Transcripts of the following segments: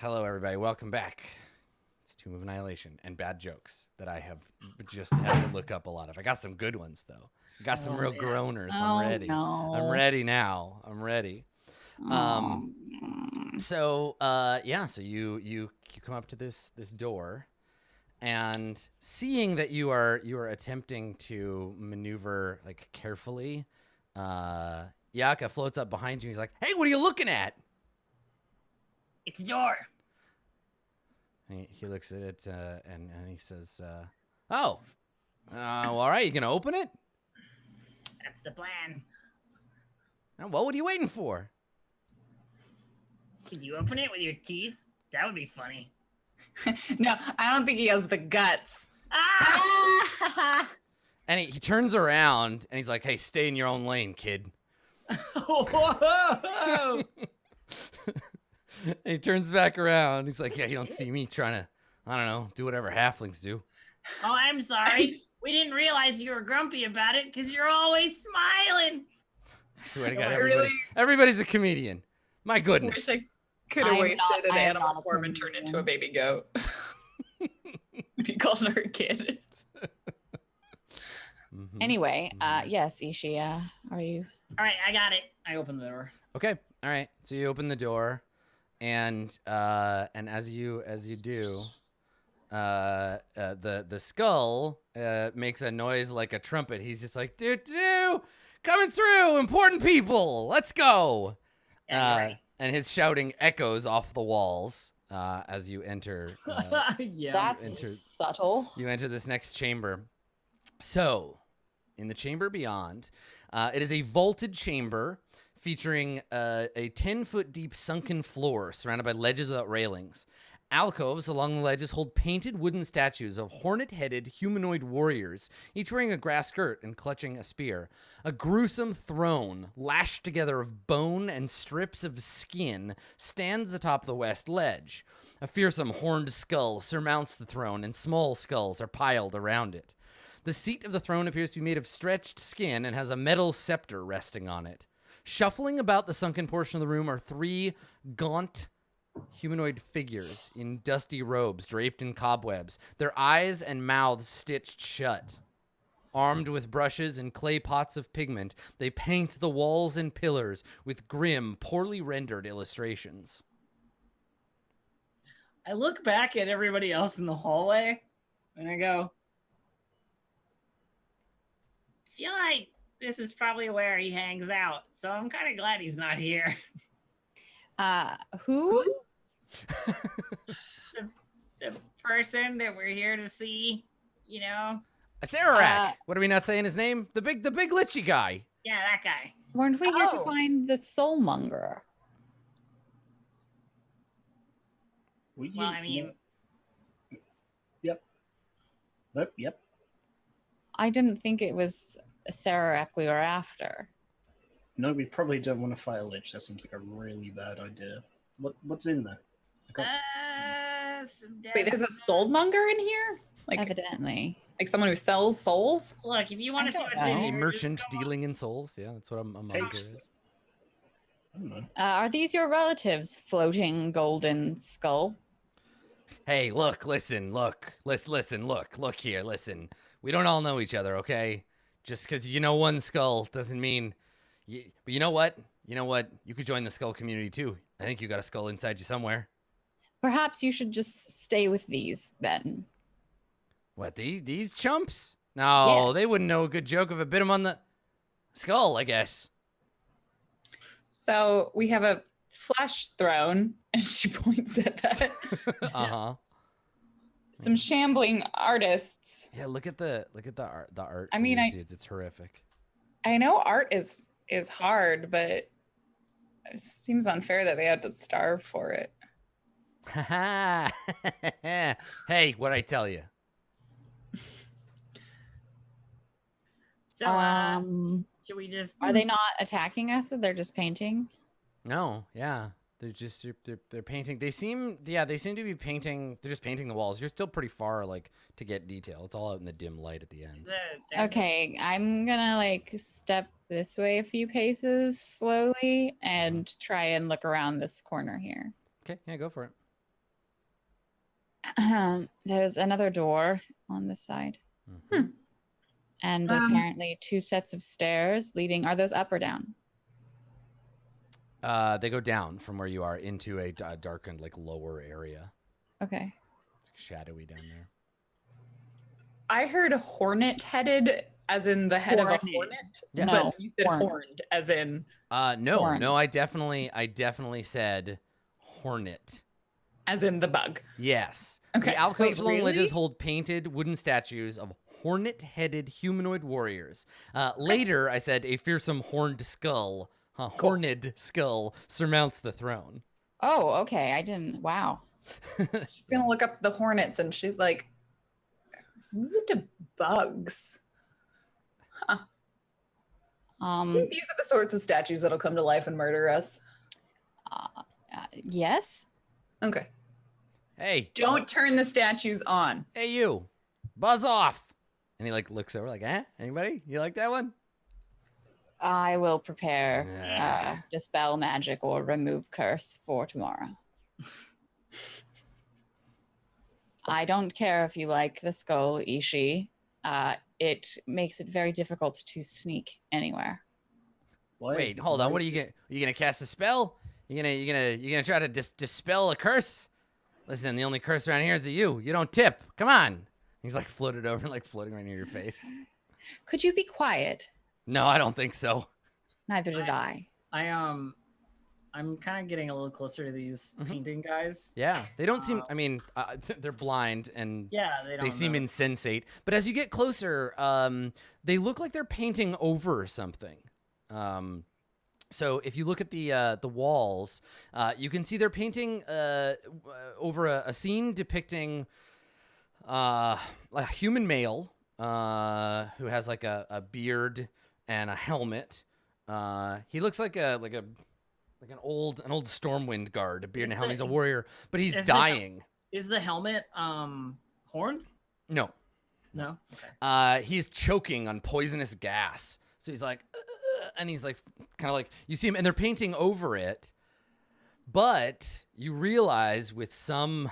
Hello, everybody. Welcome back. It's Tomb of Annihilation and bad jokes that I have just had to look up a lot of. I got some good ones though. I got some real groaners. I'm ready. No. I'm ready now. I'm ready. So you come up to this door, and seeing that you are attempting to maneuver like carefully, Yaka floats up behind you. He's like, "Hey, what are you looking at?" It's a door. He looks at it and he says, "Oh, well, all right. You gonna open it? That's the plan. Well, what are you waiting for?" Can you open it with your teeth? That would be funny. No, I don't think he has the guts. Ah! And he turns around and he's like, "Hey, stay in your own lane, kid." Whoa! And he turns back around. He's like, "Yeah, you don't see me trying to, I don't know, do whatever halflings do." Oh, I'm sorry. We didn't realize you were grumpy about it because you're always smiling. I swear to God, Really? everybody's a comedian. My goodness. Wish I could have wasted an animal not a form and turned comedian. into a baby goat. He called her a kid. Mhm. Anyway, yes, Ishi, are you? All right, I got it. I opened the door. Okay. All right. So you open the door, and as you do, the skull makes a noise like a trumpet. He's just like, "Do coming through, important people, let's go." Yeah, you're right. And his shouting echoes off the walls as you enter. Yeah. That's subtle. You enter this next chamber. So, in the chamber beyond, it is a vaulted chamber featuring a 10-foot deep sunken floor surrounded by ledges without railings. Alcoves along the ledges hold painted wooden statues of hornet-headed humanoid warriors, each wearing a grass skirt and clutching a spear. A gruesome throne, lashed together of bone and strips of skin, stands atop the west ledge. A fearsome horned skull surmounts the throne, and small skulls are piled around it. The seat of the throne appears to be made of stretched skin and has a metal scepter resting on it. Shuffling about the sunken portion of the room are three gaunt humanoid figures in dusty robes draped in cobwebs, their eyes and mouths stitched shut. Armed with brushes and clay pots of pigment, they paint the walls and pillars with grim, poorly rendered illustrations. I look back at everybody else in the hallway and I go, I feel like this is probably where he hangs out. So I'm kind of glad he's not here. Who? The person that we're here to see, you know? A Sararak. What are we not saying his name? The big lichy guy. Yeah, that guy. Weren't we here to Oh. find the soulmonger? Well, I mean, Yep. Yep. I didn't think it was Sararak we were after. No, we probably don't want to fight a lich. That seems like a really bad idea. What's in there? I can't- some Wait, there's a soulmonger in here? Evidently. Like someone who sells souls? Look, if you want I to see don't what's in know. A here, merchant just go on. dealing in souls. Yeah, that's what a monk Takes- is. I don't know. Are these your relatives, floating golden skull? Hey, look here, listen. We don't all know each other, okay? Just because you know one skull doesn't mean... But you know what? You could join the skull community, too. I think you got a skull inside you somewhere. Perhaps you should just stay with these, then. What, these chumps? No, Yes. they wouldn't know a good joke if I bit them on the skull, I guess. So we have a flesh throne, and she points at that. Uh-huh. Some shambling artists. Yeah, look at the art. The art. I for mean, these dudes. It's horrific. I know art is hard, but it seems unfair that they had to starve for it. Hey, what'd I tell you? So, should we just... Are they not attacking us? They're just painting? No, yeah. They're just they're painting. They seem to be painting. They're just painting the walls. You're still pretty far, like, to get detail. It's all out in the dim light at the end. Okay, I'm gonna like step this way a few paces slowly and try and look around this corner here. Okay, yeah, go for it. There's another door on this side. Mhm. And apparently 2 sets of stairs leading. Are those up or down? They go down from where you are into a darkened, like lower area. Okay. It's shadowy down there. I heard hornet-headed, as in the head of a Hornet. hornet. Yeah. But No, you said horned. horned, as in No, Horn. I definitely said hornet. the bug. Yes. Okay. The alcoves Wait, along really? ledges hold painted wooden statues of hornet-headed humanoid warriors. Later, I said a fearsome horned skull, horned skull surmounts the throne. Oh, okay. I didn't. Wow. She's gonna look up the hornets, and she's like, "Who's into bugs?" I think these are the sorts of statues that'll come to life and murder us. Yes. Okay. Hey, Don't turn the statues on. hey, you, buzz off! And he like looks over, like, anybody? You like that one? I will prepare Yeah. dispel magic or remove curse for tomorrow. I don't care if you like the skull, Ishi. It makes it very difficult to sneak anywhere. Why- Wait, hold on. why- What are you gonna? You gonna cast a spell? You gonna try to dispel a curse? Listen, the only curse around here is you. You don't tip. Come on. He's like floated over, like floating right near your face. Could you be quiet? No, I don't think so. Neither did I. I'm kind of getting a little closer to these Mhm. painting guys. Yeah, they don't seem. I mean, they're blind and Yeah, they don't. they seem know. insensate. But as you get closer, they look like they're painting over something. So if you look at the walls, you can see they're painting over a scene depicting a human male who has like a beard and a helmet. He looks like an old Stormwind guard, a beard and a helmet. He's a warrior, but he's is the- dying. Is the helmet horned? No. No. Okay. He's choking on poisonous gas. So he's like, and he's like, kind of like, you see him, and they're painting over it. But you realize with some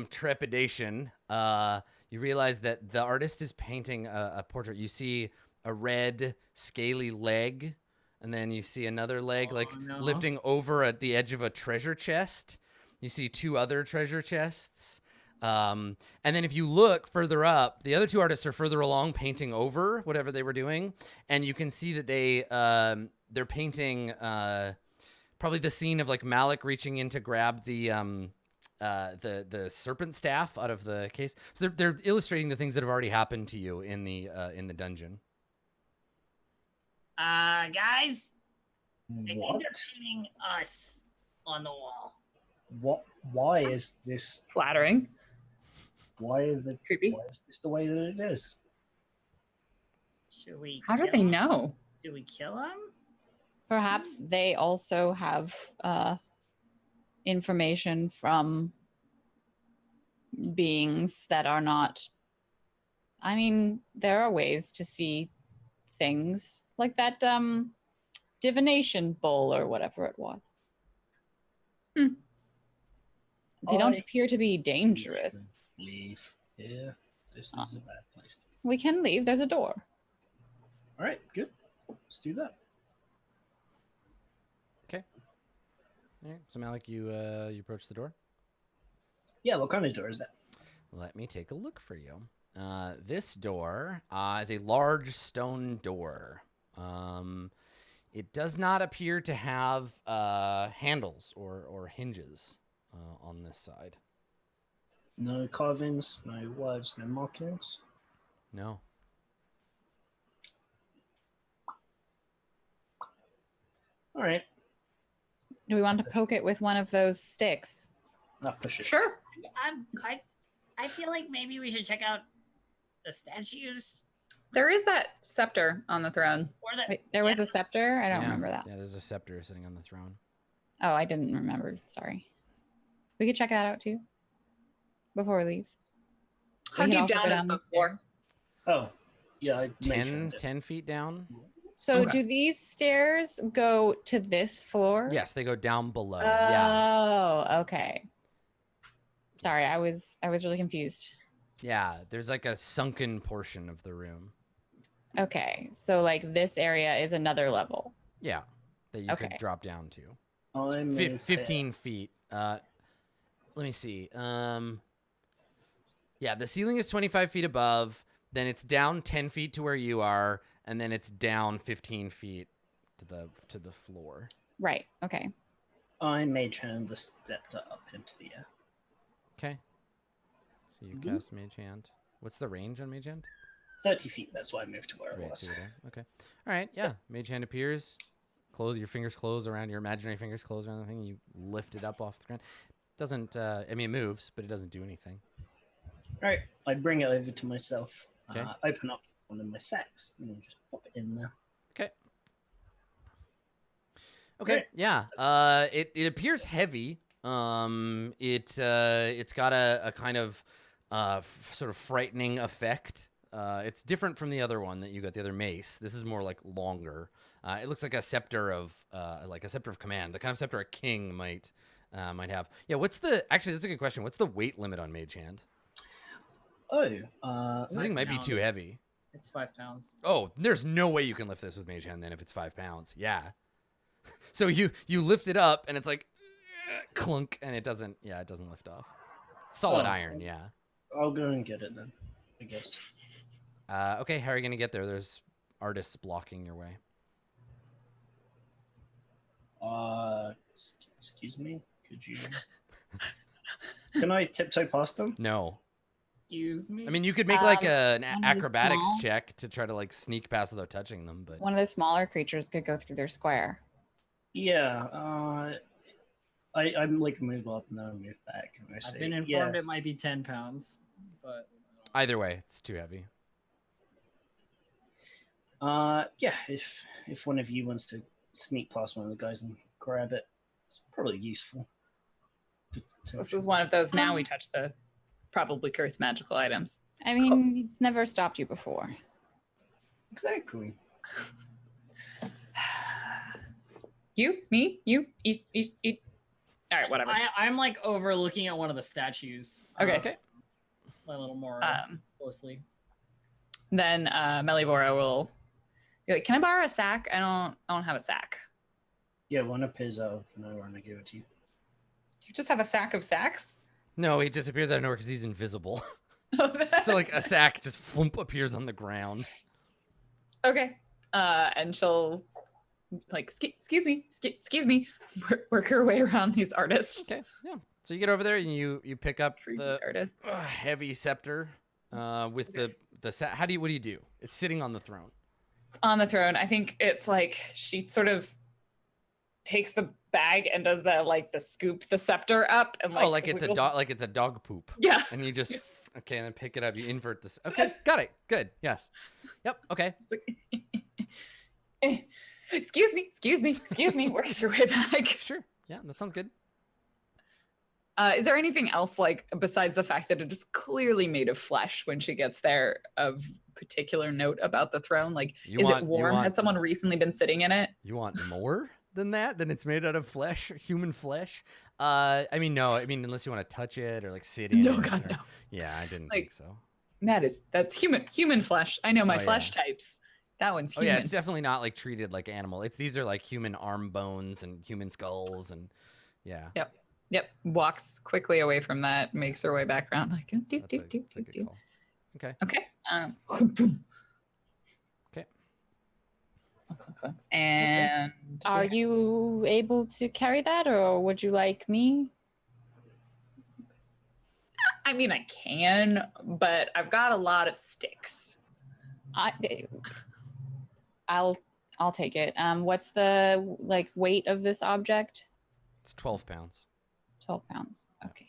trepidation, you realize that the artist is painting a portrait. You see a red, scaly leg, and then you see another leg lifting over at the edge of a treasure chest. You see 2 other treasure chests. And then if you look further up, the other 2 artists are further along painting over whatever they were doing. And you can see that they're painting probably the scene of like Malik reaching in to grab the serpent staff out of the case. So they're illustrating the things that have already happened to you in the dungeon. Guys, I think What? they're painting us on the wall. What? Why is this? Flattering. Why is Creepy. this the way that it is? Should we? How do kill they him? know? Do we kill him? Perhaps they also have information from beings that are not. I mean, there are ways to see things like that divination bowl or whatever it was. They don't I- appear to be dangerous. Leave. Yeah, this is a bad place. We can leave. There's a door. All right, good. Let's do that. All right, so Malik, you approach the door. Yeah, what kind of door is that? Let me take a look for you. This door is a large stone door. It does not appear to have handles or hinges on this side. No carvings, no words, no markings. No. All right, Do we want to poke it with one of those sticks? I'll push it. Sure. I feel like maybe we should check out the statues There is that scepter on the throne. or the. Wait, there was a scepter? I don't Yeah. remember that. Yeah, there's a scepter sitting on the throne. Oh, I didn't remember. Sorry. We could check that out too before we leave. How We could deep also down go is down the the stairs. floor? Oh, yeah, I It's made 10, sure 10 feet down. So Okay. do these stairs go to this floor? Yes, they go down below. Oh, Yeah. okay. Sorry, I was really confused. Yeah, there's like a sunken portion of the room. Okay, so like this area is another level. Yeah, that you could Okay. drop down to. I move here. 15 feet. Let me see. Yeah, the ceiling is 25 feet above. Then it's down 10 feet to where you are, and then it's down 15 feet to the floor. Right. Okay. I mage hand the scepter up into the air. Okay. So you cast Mage Hand. What's the range on Mage Hand? 30 feet, that's why I moved to where it Right, was. so you're there. Okay. All right. Yeah. Mage Hand appears. Your fingers close around your imaginary fingers close around the thing. And you lift it up off the ground. Doesn't. I mean, it moves, but it doesn't do anything. Alright, I bring it over to myself. Okay. Open up one of my sacks and then just pop it in there. Okay. Okay. Great. Yeah. It appears heavy. It's got a kind of sort of frightening effect. It's different from the other one that you got, the other mace. This is more like longer. It looks like a scepter of command, the kind of scepter a king might have. Yeah. Actually, that's a good question. What's the weight limit on Mage Hand? This thing might be too heavy. It's 5 pounds. Oh, there's no way you can lift this with Mage Hand then if it's 5 pounds. Yeah. So you lift it up and it's like clunk and it doesn't lift off. Solid iron, yeah. I'll go and get it then, I guess. Okay, how are you gonna get there? There's artists blocking your way. Excuse me? Could you... Can I tiptoe past them? No. Excuse me. I mean, you could make like an one of the acrobatics small- check to try to like sneak past without touching them, but One of the smaller creatures could go through their square. Yeah, I'm like move up and then I move back. And I say, I've been informed it might be 10 pounds, but either way, it's too heavy. Yeah, if one of you wants to sneak past one of the guys and grab it, it's probably useful. This is one of those now we touch the probably cursed magical items. I mean, it's never stopped you before. Exactly. You, me, you, eat. All right, whatever. I'm like overlooking at one of the statues. Okay. Okay. A little more closely. Then Melibora will be like, "Can I borrow a sack? I don't have a sack. Yeah, one appears out of nowhere and I give it to you. Do you just have a sack of sacks?" No, he just appears out of nowhere because he's invisible. So like a sack just flump appears on the ground. Okay. And she'll like, excuse me, work her way around these artists. Okay, yeah. So you get over there and you pick up Creepy the artist. heavy scepter with the what do you do? It's sitting on the throne. It's on the throne. I think it's like she sort of takes the bag and does the scoop the scepter up and like it's a wiggles- dog, like it's a dog poop. Yeah. And you just okay, and then pick it up. You invert this. Okay, got it. Good. Yes. Yep. Okay. Excuse me. Works your way back. Sure. Yeah, that sounds good. Is there anything else like besides the fact that it is clearly made of flesh when she gets there of particular note about the throne? Like, is it warm? Has someone recently been sitting in it? You want more than that? Than it's made out of flesh, human flesh? I mean, no. I mean, unless you want to touch it or like sit in. No, it God, or- no. Yeah, I didn't Like, think so. That's human flesh. I know my Oh, yeah. flesh types. That one's Oh human. yeah, it's definitely not like treated like animal. These are like human arm bones and human skulls and yeah. Yep. Walks quickly away from that, makes her way back around like do. That's a good call. Okay. Okay. Okay. And Are you able to carry that, or would you like me? I mean, I can, but I've got a lot of sticks. I'll take it. What's the weight of this object? It's 12 pounds. 12 pounds. Okay.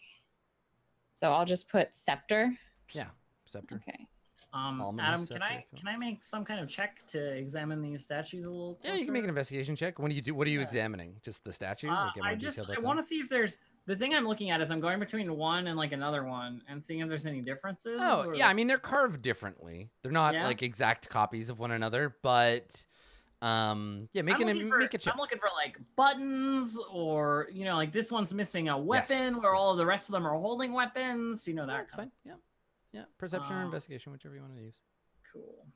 So I'll just put scepter. Yeah. Scepter. Okay. Ominous Adam, scepter, can I make some kind of check to examine these statues a little closer? Yeah, you can make an investigation check. What are you examining? Just the statues? Or get more I detail about want to them? see if there's the thing I'm looking at is I'm going between one and like another one and seeing if there's any differences. Oh, or- yeah. I mean, they're carved differently. They're not Yeah? like exact copies of one another, but Yeah, make a check. I'm looking for like buttons, or like this one's missing a weapon, Yes. where all of the rest of them are holding weapons. That That's kind fine. of Yeah. Perception or investigation, whichever you want to use. cool.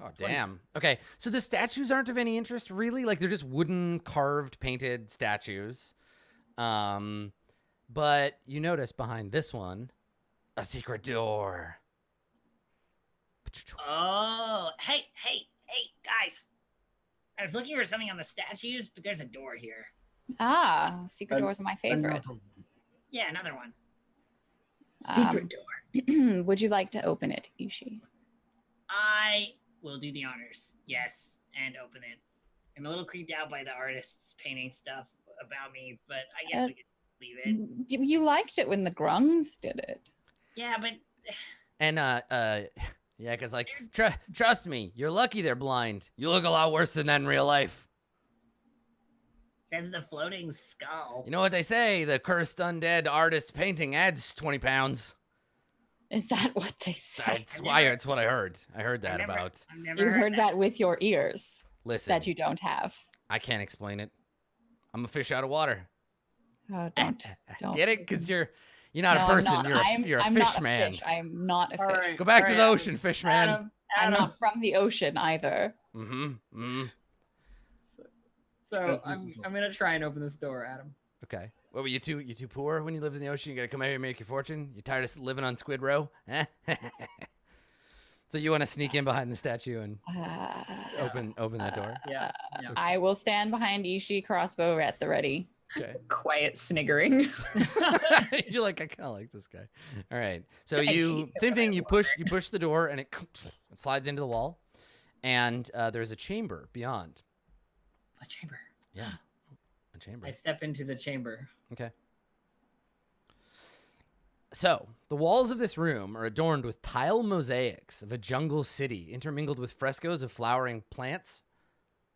Oh, damn. Okay, so the statues aren't of any interest, really. Like, they're just wooden, carved, painted statues. But you notice behind this one, a secret door. Oh, hey, guys. I was looking for something on the statues, but there's a door here. Ah, secret doors are my favorite. Yeah, another one. Secret door. Would you like to open it, Ishi? I will do the honors. Yes, and open it. I'm a little creeped out by the artists painting stuff about me, but I guess we could leave it. You liked it when the Grungs did it. Yeah, but And, yeah, because, like, trust me, you're lucky they're blind. You look a lot worse than that in real life. says the floating skull. You know what they say? The cursed undead artist painting adds 20 pounds. Is that what they say? It's what I heard. I heard that about. You heard that with your ears. Listen, That you don't have. I can't explain it. I'm a fish out of water. Oh, don't. Get it? Because you're not No, a I'm person. not. You're a I'm fish not man. A fish. I'm not a fish. All right. Go back to the All right, ocean, fish man. Adam, I'm not from the ocean either. So I'm gonna try and open this door, Adam. Okay. What were you too poor when you lived in the ocean? You gotta come out here and make your fortune? You tired of living on Squid Row? So you want to sneak in behind the statue and open that door? Yeah. I will stand behind Ishi, crossbow at the ready. Okay. Quiet sniggering. You're like, I kind of like this guy. All right. So you same thing. You push the door and it slides into the wall, and there's a chamber beyond. A chamber. Yeah, a chamber. I step into the chamber. Okay. So, the walls of this room are adorned with tile mosaics of a jungle city, intermingled with frescoes of flowering plants,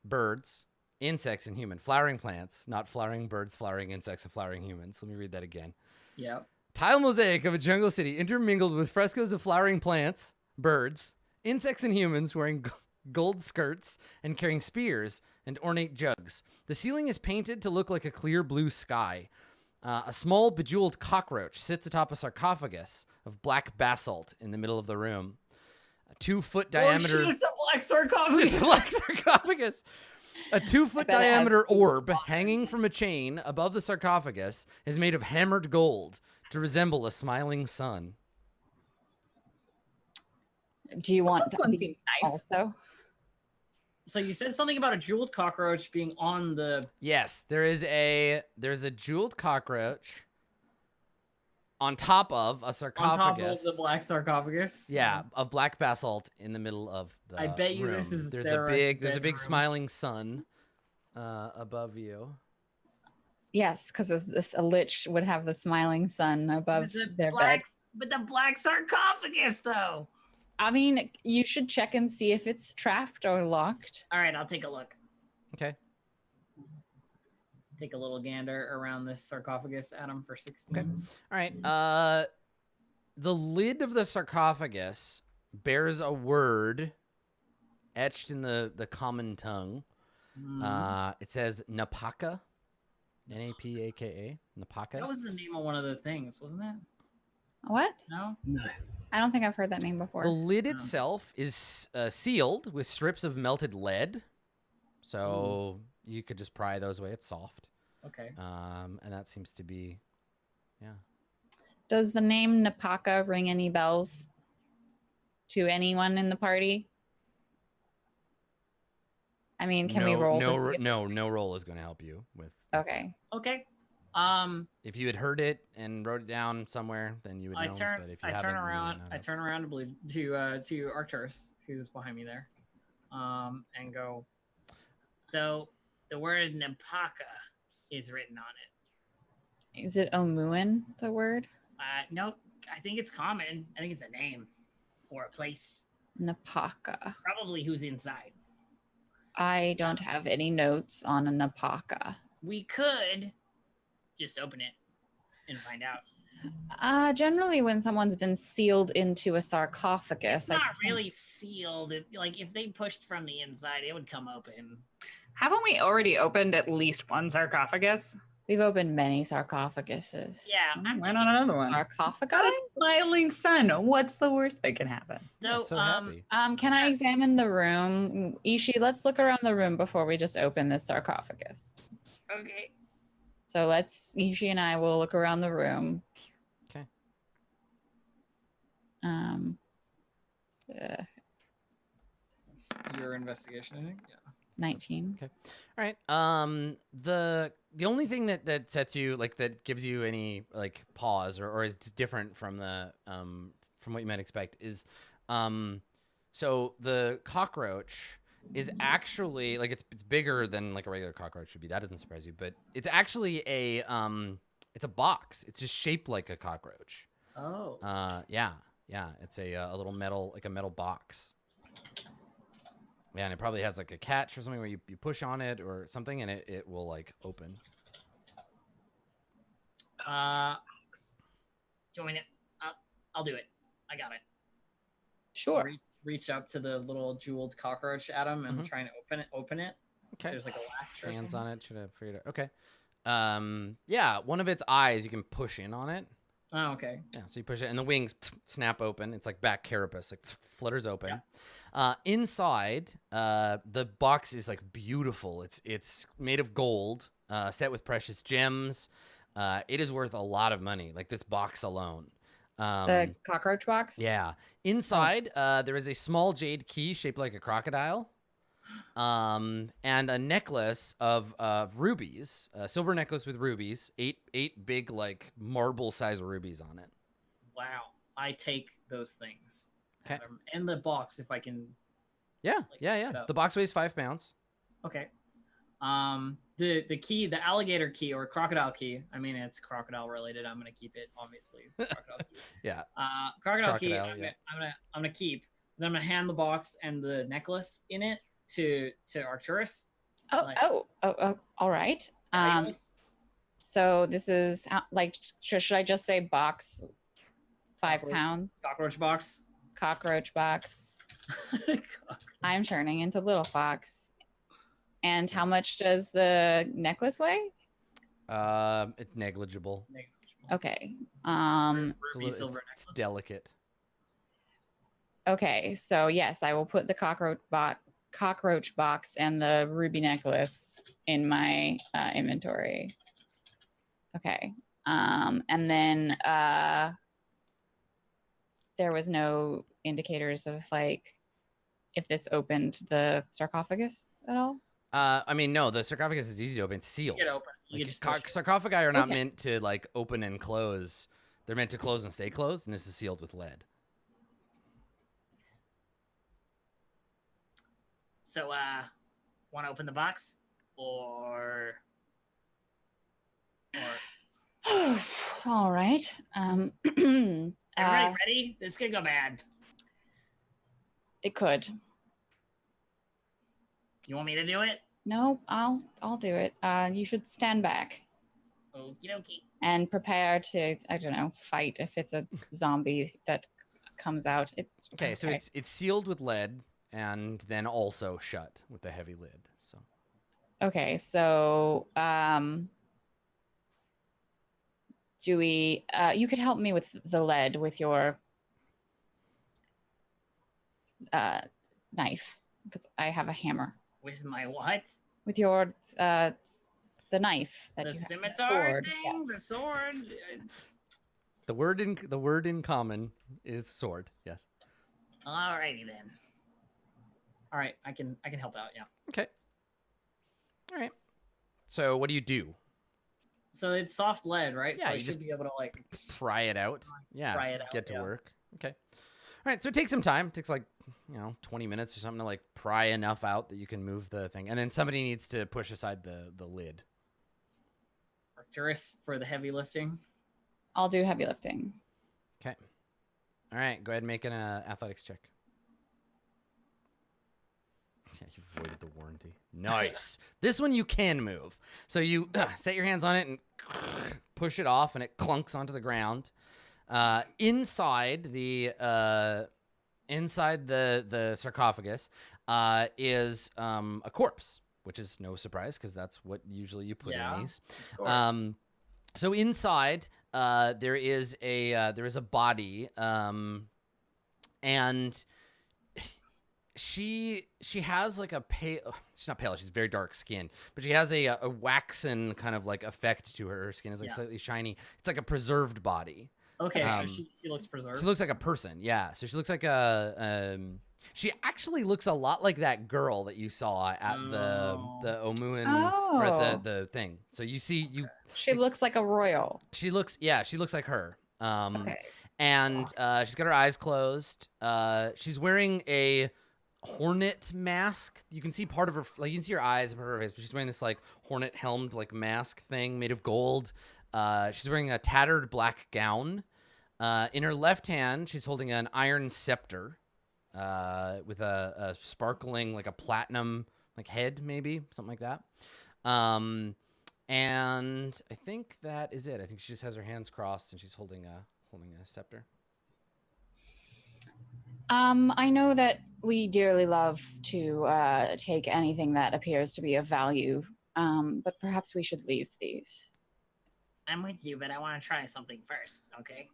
birds, insects, and human. Flowering plants, not flowering birds, flowering insects, and flowering humans. Let me read that again. Yep. Tile mosaic of a jungle city, intermingled with frescoes of flowering plants, birds, insects, and humans wearing gold skirts and carrying spears and ornate jugs. The ceiling is painted to look like a clear blue sky. A small bejeweled cockroach sits atop a sarcophagus of black basalt in the middle of the room. A 2-foot diameter. Oh, shit, it's a black sarcophagus. It's a black sarcophagus. A 2-foot bet it has diameter super orb fun. hanging from a chain above the sarcophagus is made of hammered gold to resemble a smiling sun. Do you want This one to seems nice. also? So you said something about a jeweled cockroach being on the. Yes, there's a jeweled cockroach on top of a On sarcophagus. top of the black sarcophagus. Yeah, of black basalt in the middle of the I bet you room. this is there's Sarah's a big bedroom. smiling sun above you. Yes, because a lich would have the smiling sun above their bed. But the black sarcophagus, though. I mean, you should check and see if it's trapped or locked. All right, I'll take a look. Okay. Take a little gander around this sarcophagus, Adam, for 16. Okay. All right. The lid of the sarcophagus bears a word etched in the common tongue. It says Napaka. Napaka. Napaka. That was the name of one of the things, wasn't it? What? No? No. I don't think I've heard that name before. The lid itself is sealed with strips of melted lead, so you could just pry those away. It's soft, Okay. and that seems to be, yeah. Does the name Napaka ring any bells to anyone in the party? I mean, can we roll? to see if- No roll is going to help you with. Okay. Okay. If you had heard it and wrote it down somewhere, then you would know. I turn. But if you I haven't, turn then you around. wouldn't I know. turn around to Arcturus, who's behind me there, and go. So the word Napaka is written on it. Is it Omuan, the word? No, I think it's common. I think it's a name or a place. Napaka. Probably who's inside. I don't have any notes on a Napaka. We could just open it. and find out. Generally, when someone's been sealed into a sarcophagus, It's not really sealed. Like if they pushed from the inside, it would come open. Haven't we already opened at least one sarcophagus? We've opened many sarcophaguses. Yeah, Why not another one? Sarcophagi? Got a smiling sun. What's the worst that can happen? That's so happy. Can I examine the room? Ishi, let's look around the room before we just open this sarcophagus. Okay. So Ishi and I will look around the room. Okay. It's your investigation, I think. Yeah. 19. Okay. All right. The only thing that sets you that gives you any pause or is different from the from what you might expect is so the cockroach is actually it's bigger than a regular cockroach would be. That doesn't surprise you, but it's actually it's a box. It's just shaped like a cockroach. Oh. Yeah. It's a little metal a metal box. Yeah, and it probably has a catch or something where you push on it or something and it will open. Do you want me to? I'll do it. I got it. Sure. Reach up to the little jeweled cockroach, Adam, and try and open it. Okay. There's a latch. Or Hands something. on it. Should have figured it out. Okay. Yeah, one of its eyes you can push in on it. Oh, okay. Yeah, so you push it and the wings snap open. It's like back carapace, flutters open. Yeah. Inside, the box is beautiful. It's made of gold, set with precious gems. It is worth a lot of money. This box alone. The cockroach box? Yeah. Inside, there is a small jade key shaped like a crocodile. And a necklace of rubies, a silver necklace with rubies, eight big marble size rubies on it. Wow. I take those things. Okay. And the box, if I can. Yeah. The box weighs 5 pounds. Okay. The key, the alligator key or crocodile key. I mean, it's crocodile related. I'm gonna keep it. Obviously, it's crocodile key. Yeah. Crocodile key. I'm gonna keep. Then I'm gonna hand the box and the necklace in it to Arcturus. All right. So this is should I just say box 5 pounds? Cockroach box. Cockroach box. I'm turning into Little Fox. And how much does the necklace weigh? It's negligible. Okay. It's delicate. Okay, so yes, I will put the cockroach box and the ruby necklace in my inventory. Okay. And then there was no indicators of if this opened the sarcophagus at all? I mean, no, the sarcophagus is easy to open. It's sealed. You get open. Sarcophagi are not meant to open and close. They're meant to close and stay closed, and this is sealed with lead. So, want to open the box or? All right. Everybody ready? This could go bad. It could. You want me to do it? No, I'll do it. You should stand back. Okie dokie. And prepare to, I don't know, fight if it's a zombie that comes out. It's okay. So it's sealed with lead and then also shut with a heavy lid. So. Okay, so do we? You could help me with the lead with your knife because I have a hammer. With my what? With your the knife that the you have. Scimitar The sword. thing? Yes. The sword. The word in common is sword. Yes. Alrighty then. All right, I can help out. Yeah. Okay. All right. So what do you do? So it's soft lead, right? Yeah, so I you should just be able to pry it out. Yeah. Pry so it out, get to yeah. work. Okay. All right. So it takes some time. It takes 20 minutes or something to pry enough out that you can move the thing, and then somebody needs to push aside the lid. Arcturus for the heavy lifting. I'll do heavy lifting. Okay. All right. Go ahead and make an athletics check. Yeah, you voided the warranty. Nice. This one you can move. So you set your hands on it and push it off, and it clunks onto the ground. Inside the sarcophagus is a corpse, which is no surprise because that's what usually you put in these. Of course. So inside there is a body, and she has like a pale. She's not pale. She's very dark skinned, but she has a waxen kind of like effect to her. Her skin is like slightly shiny. It's like a preserved body. Okay, so she looks preserved. She looks like a person, yeah. So she looks like a. She actually looks a lot like that girl that you saw at the Omuan or at the thing. So you see you. She looks like a royal. She looks like her. Okay. And she's got her eyes closed. She's wearing a hornet mask. You can see part of her, like you can see her eyes and part of her face, but she's wearing this like hornet helmed like mask thing made of gold. She's wearing a tattered black gown. In her left hand, she's holding an iron scepter with a sparkling, like a platinum, like head, maybe something like that. And I think that is it. I think she just has her hands crossed and she's holding a scepter. I know that we dearly love to take anything that appears to be of value, but perhaps we should leave these. I'm with you, but I want to try something first, okay?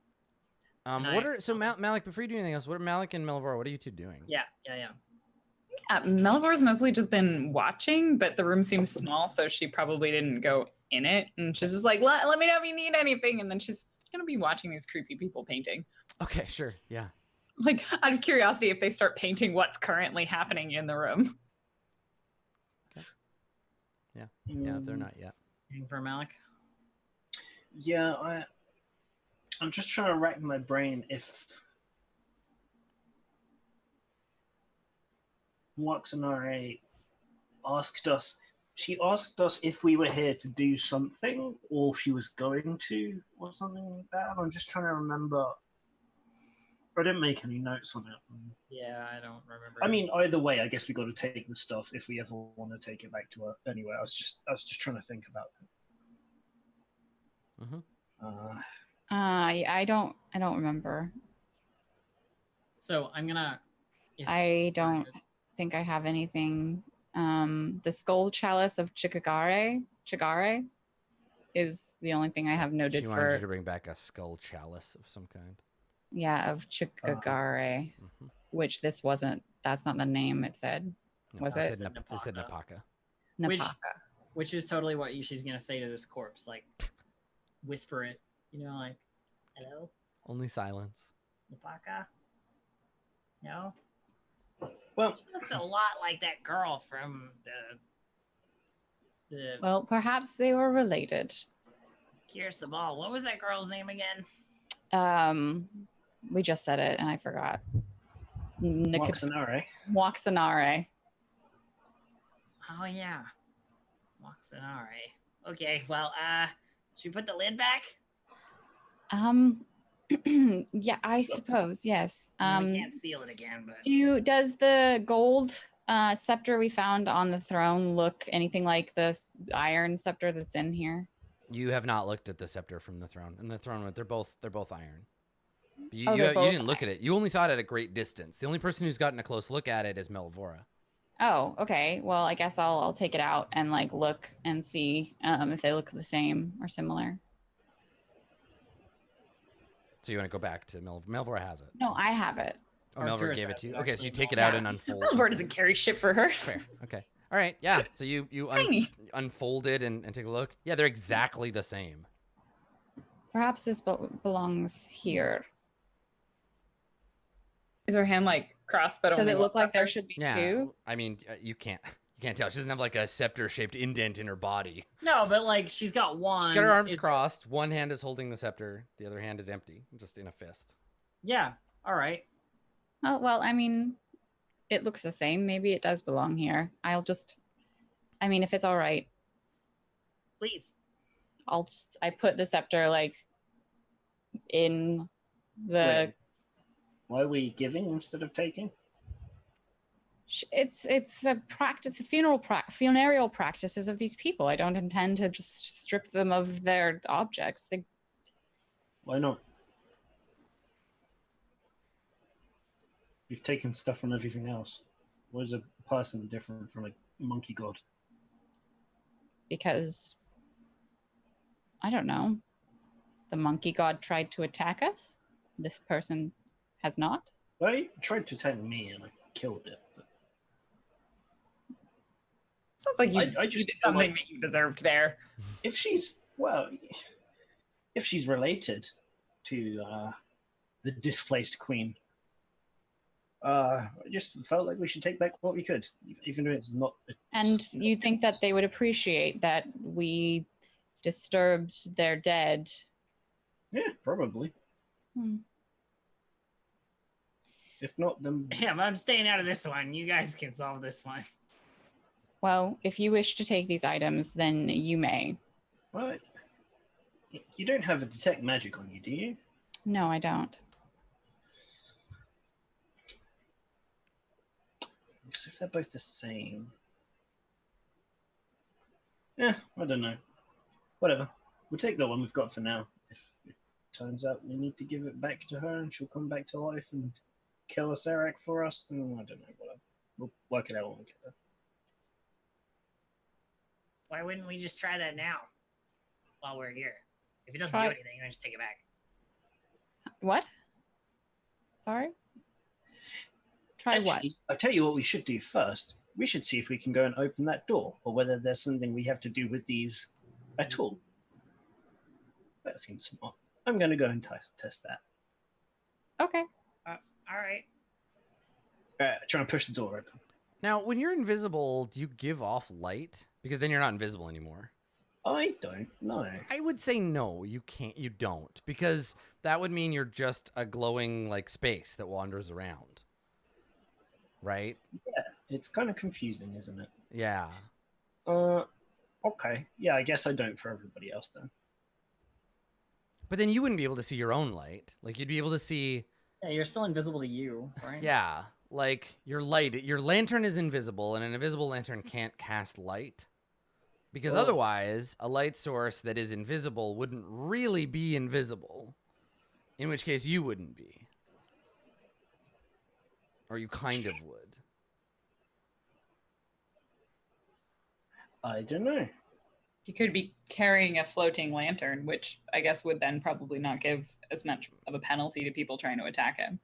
Malik, before you do anything else, what are Malik and Melvor, what are you two doing? Yeah. Melvor's mostly just been watching, but the room seems small, so she probably didn't go in it. And she's just like, let me know if you need anything. And then she's going to be watching these creepy people painting. Okay, sure. Yeah. Like, out of curiosity, if they start painting what's currently happening in the room. Okay. Yeah, they're not yet. Anything for Malik? Yeah, I'm just trying to rack my brain if Waxanare asked us. She asked us if we were here to do something, or if she was going to, or something like that. And I'm just trying to remember. I didn't make any notes on it. Yeah, I don't remember. I mean, either way, I guess we got to take the stuff if we ever want to take it back to her. Anyway, I was just trying to think about it. Mm-hmm. I don't remember. So I'm gonna. I don't think I have anything. The skull chalice of Chigare is the only thing I have noted She for. wanted you to bring back a skull chalice of some kind. Yeah, of Chigare, which this wasn't. That's not the name it said. No, Was it it? said Napaka. Napaka. Which is totally what she's gonna say to this corpse, like whisper it, like hello, Only silence. Napaka? No? Well, She looks a lot like that girl from the Well, perhaps they were related. Kier Sabal. What was that girl's name again? We just said it and I forgot. Waxanare. Waxanare. Oh yeah. Moxanare. Okay, well, should we put the lid back? Yeah, I suppose, yes. We can't seal it again, but Does the gold scepter we found on the throne look anything like the iron scepter that's in here? You have not looked at the scepter from the throne. And the throne, they're both iron. You They're both didn't look at it. You only saw it at a great distance. The only person who's gotten a close look at it is Melvora. Oh, okay. Well, I guess I'll take it out and like look and see if they look the same or similar. So you want to go back to Melvora has it. No, I have it. Oh, Melvora Arcturus gave it has to you. it, Okay, so you actually. take it out and unfold. Melvor doesn't carry shit for her. Fair. Okay. All right. Yeah. So you Tiny. unfold it and take a look. Yeah, they're exactly the same. Perhaps this belongs here. Is her hand like crossed, but Does only it look one like there scepter? should be Yeah. two? I mean, you can't tell. She doesn't have like a scepter-shaped indent in her body. No, but like she's got one. She's got her arms It's- crossed. One hand is holding the scepter. The other hand is empty, just in a fist. Yeah. All right. Oh, well, I mean, it looks the same. Maybe it does belong here. If it's all right, Please. I put the scepter like in the. Wait. Why are we giving instead of taking? It's a practice, funereal practices of these people. I don't intend to just strip them of their objects. Why not? You've taken stuff from everything else. Why is a person different from a monkey god? Because, I don't know, the monkey god tried to attack us. This person has not. Well, he tried to attack me and I killed it. But Sounds like you I just did feel something like that you deserved there. if she's related to the displaced queen, I just felt like we should take back what we could, even though it's not. And you think that they would appreciate that we disturbed their dead? Yeah, probably. If not, then Yeah, but I'm staying out of this one. You guys can solve this one. Well, if you wish to take these items, then you may. well, you don't have a detect magic on you, do you? No, I don't. Because if they're both the same, yeah, I don't know. Whatever. We'll take the one we've got for now. If it turns out we need to give it back to her and she'll come back to life and kill a Serac for us, then I don't know. Whatever. We'll work it out when we get there. Why wouldn't we just try that now while we're here? If it doesn't Try- do anything, then just take it back. What? Sorry? Try what? Actually, I tell you what we should do first. We should see if we can go and open that door, or whether there's something we have to do with these at all. That seems smart. I'm going to go and test that. Okay. All right. Try and push the door open. Now, when you're invisible, do you give off light? Because then you're not invisible anymore. I don't know. I would say no, you can't. You don't, because that would mean you're just a glowing like space that wanders around, right? Yeah, it's kind of confusing, isn't it? Yeah. Okay. Yeah, I guess I don't for everybody else then. But then you wouldn't be able to see your own light. Like you'd be able to see. Yeah, you're still invisible to you, right? Yeah, like your light. Your lantern is invisible, and an invisible lantern can't cast light. Because Oh. otherwise, a light source that is invisible wouldn't really be invisible. In which case, you wouldn't be. Or you kind of would. I don't know. He could be carrying a floating lantern, which I guess would then probably not give as much of a penalty to people trying to attack him.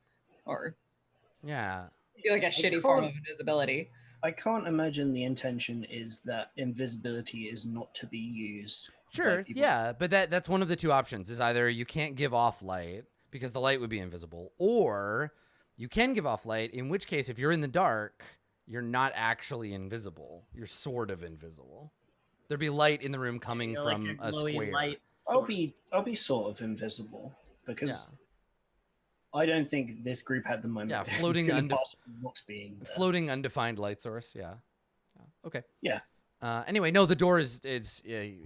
Or Yeah. be like a shitty form of invisibility. I can't imagine the intention is that invisibility is not to be used. by Sure, people. yeah, but that's one of the two options. Is either you can't give off light because the light would be invisible, or you can give off light, in which case, if you're in the dark, you're not actually invisible. You're sort of invisible. There'd be light in the room coming You're from like a glowy square. light I'll sword. be sort of invisible because Yeah. I don't think this group at the moment. Yeah, is floating still undef- impossible not being there. Floating undefined light source, yeah. Okay. Yeah. Anyway, no, the door is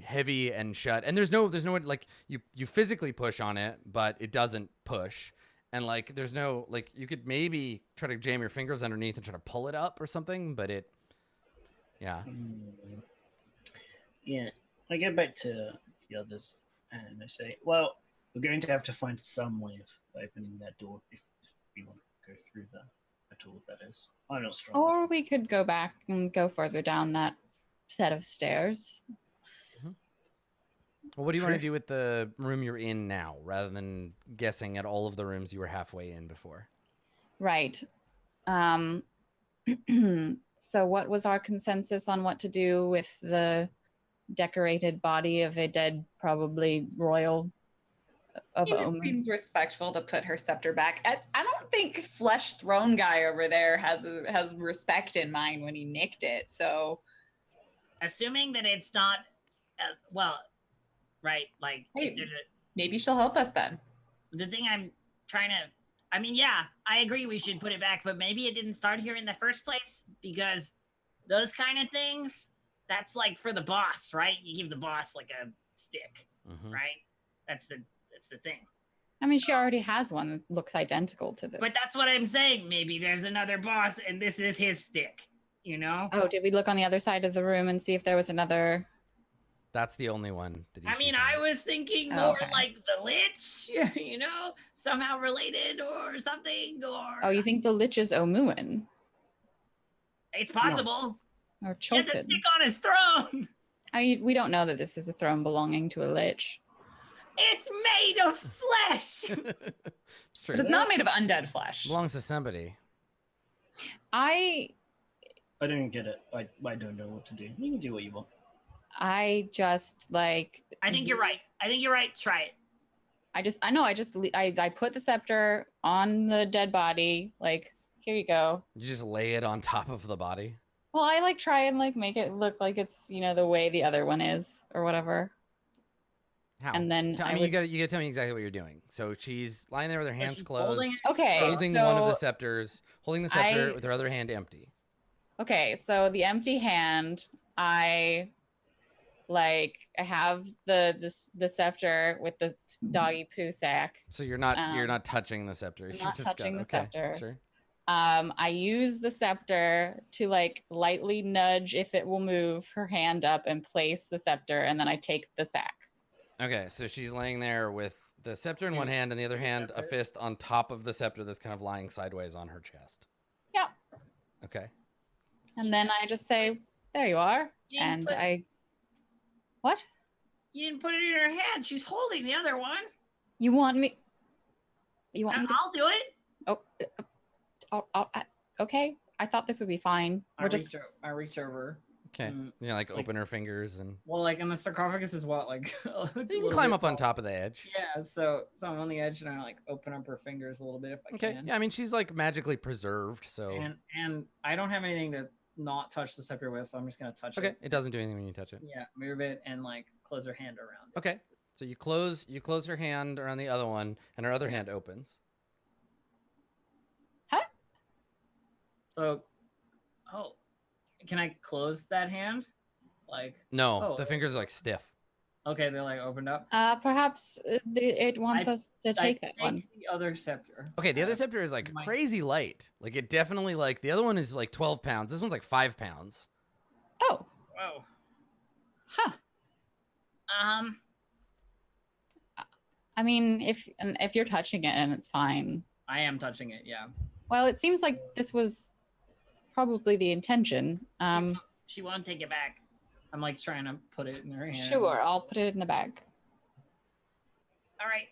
heavy and shut, and there's no like you physically push on it, but it doesn't push, and like there's no like you could maybe try to jam your fingers underneath and try to pull it up or something, but yeah. Yeah, I go back to the others and I say, well, we're going to have to find some way of opening that door if we want to go through that at all, that is. I'm not strong. Or we could go back and go further down that set of stairs. Well, what do you want to Sure. do with the room you're in now, rather than guessing at all of the rooms you were halfway in before? Right. So what was our consensus on what to do with the decorated body of a dead, probably royal of It Omen? seems respectful to put her scepter back. I don't think Flesh Throne guy over there has respect in mind when he nicked it. So Assuming that it's not, well, right? Like, Hey. if there's maybe she'll help us then. the thing I'm trying to. I mean, yeah, I agree we should put it back, but maybe it didn't start here in the first place because those kind of things, that's like for the boss, right? You give the boss like a stick, Mhm. right? That's the thing. I mean, she already has one that looks identical to this. But that's what I'm saying. Maybe there's another boss and this is his stick, you know? Oh, did we look on the other side of the room and see if there was another? That's the only one that I mean, I was thinking more Okay. like the Lich, you know, somehow related or something, or Oh, you think the Lich is Omuin it's possible. or He has a Chulted? stick on his throne. We don't know that this is a throne belonging to a Lich. It's made of flesh. It's true. But it's not made of undead flesh. Belongs to somebody. I don't get it. I don't know what to do. You can do what you want. just like. I think you're right. Try it. I put the scepter on the dead body. Like, here you go. You just lay it on top of the body. Well, I like try and like make it look like it's, you know, the way the other one is or whatever. How? And then I mean, you gotta tell me exactly what you're doing. So she's lying there with her hands she's closed, holding it. Okay, holding so, one of the scepters, holding the scepter I- with her other hand empty. Okay, so the empty hand, I have the scepter with the doggy poo sack. So you're not touching the scepter. I'm You not just touching the okay, scepter. Sure. I use the scepter to like lightly nudge if it will move her hand up and place the scepter, and then I take the sack. Okay, so she's laying there with the scepter in one Two. hand and the other hand a Scepter. fist on top of the scepter that's kind of lying sideways on her chest. Yeah. Okay. And then I just say, "There you are," You didn't and put- What? You didn't put it in her hand. She's holding the other one. You want me? You want me to? I'll do it. Okay. I thought this would be fine. I reach over. Okay. Mm, You know, like like- open her fingers and Well, like, and the sarcophagus is what, like, you can climb up on top of the edge. Yeah, so I'm on the edge and I like open up her fingers a little bit if I Okay. can. Yeah, I mean she's like magically preserved, so And I don't have anything to not touch the scepter with, so I'm just gonna touch okay. it. It doesn't do anything when you touch it. Yeah, move it and like close her hand around it. Okay. So you close her hand around the other one, and her other hand opens. So, oh, can I close that hand? Like, No, Oh. the fingers are like stiff. okay, they're like opened up. Perhaps it wants us to take that one. The other scepter. Okay, the other scepter is like my- crazy light. Like it definitely like the other one is like 12 pounds. This one's like 5 pounds. Oh, Whoa. huh. I mean, if you're touching it and it's fine. I am touching it. Yeah. Well, it seems like this was probably the intention. She won't take it back. I'm like trying to put it in her hand. Sure, I'll put it in the bag. All right.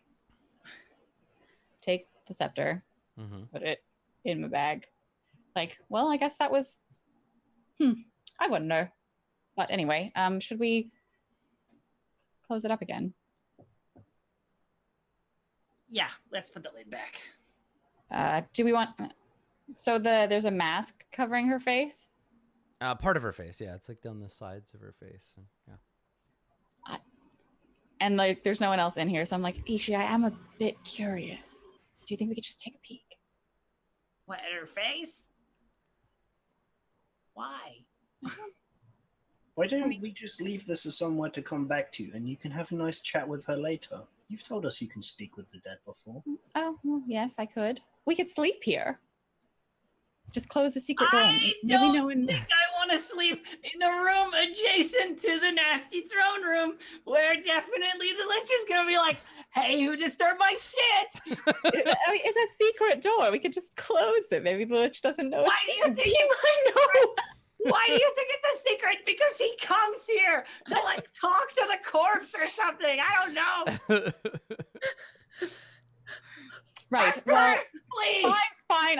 Take the scepter, Mm-hmm. put it in my bag. Like, well, I guess that was. I wouldn't know. But anyway, should we close it up again? Yeah, let's put the lid back. Do we want? So there's a mask covering her face. Part of her face, yeah. It's like down the sides of her face. And, yeah. And like, there's no one else in here, so I'm like, Ishi, I am a bit curious. Do you think we could just take a peek? What, at her face? Why? Why don't we just leave this as somewhere to come back to, and you can have a nice chat with her later? You've told us you can speak with the dead before. Oh, well, yes, I could. We could sleep here. Just close the secret door. I Maybe don't no one. think I want to sleep in the room adjacent to the nasty throne room, where definitely the Lich is gonna be like, "Hey, who disturbed my shit?" I mean, it's a secret door. We could just close it. Maybe the Lich doesn't know. Why do you think he might know? Why do you think it's a secret? Because he comes here to like talk to the corpse or something. I don't know. Right. Arcturus, Well, please. fine.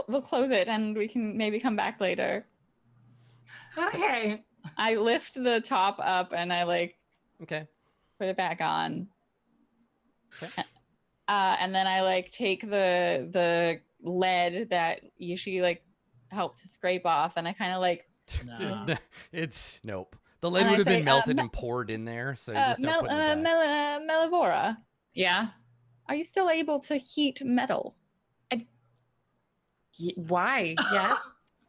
We'll close it, and we can maybe come back later. Okay. I lift the top up, and I like Okay. put it back on. Okay. And then I like take the lead that Yishi like helped to scrape off, and I kind of like Just, No. it's nope. The lead And I would have say, been melted Mel- and poured in there, so just don't put it back. Melivora, Yeah. are you still able to heat metal? Why? Yes.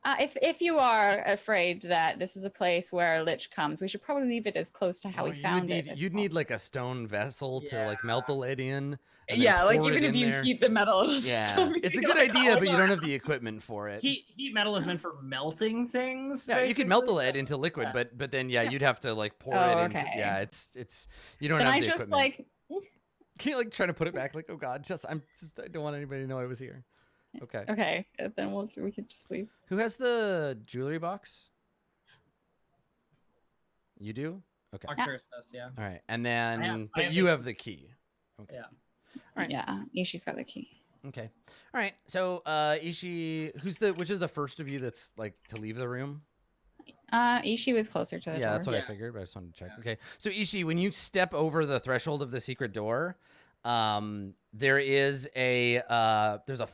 If you are afraid that this is a place where a lich comes, we should probably leave it as close to how we found it. You'd need like a stone vessel to like melt the lead in. And Yeah, then like pour even it if in you there. heat the metal, it'll Yeah, still be it's a good like idea, all but you around. don't have the equipment for it. Heat metal is meant for melting things. Yeah, you could melt the basically, lead so- into liquid, yeah. but then you'd have to like pour Oh, it into. okay. Yeah, it's you don't Can have I the just equipment. like? Can you like try to put it back? Like, oh God, I don't want anybody to know I was here. Okay. Okay, then we could just leave. Who has the jewelry box? You do? Okay. Arcturus does, yeah. All right. And then, I but have you the have the key. Okay. Yeah. Right. Yeah, Ishi's got the key. Okay. All right. So, Ishi, which is the first of you that's like to leave the room? Ishi was closer to the Yeah, door. that's what I Yeah. figured, but I just wanted to check. Yeah. Okay. So, Ishi, when you step over the threshold of the secret door, there is there's a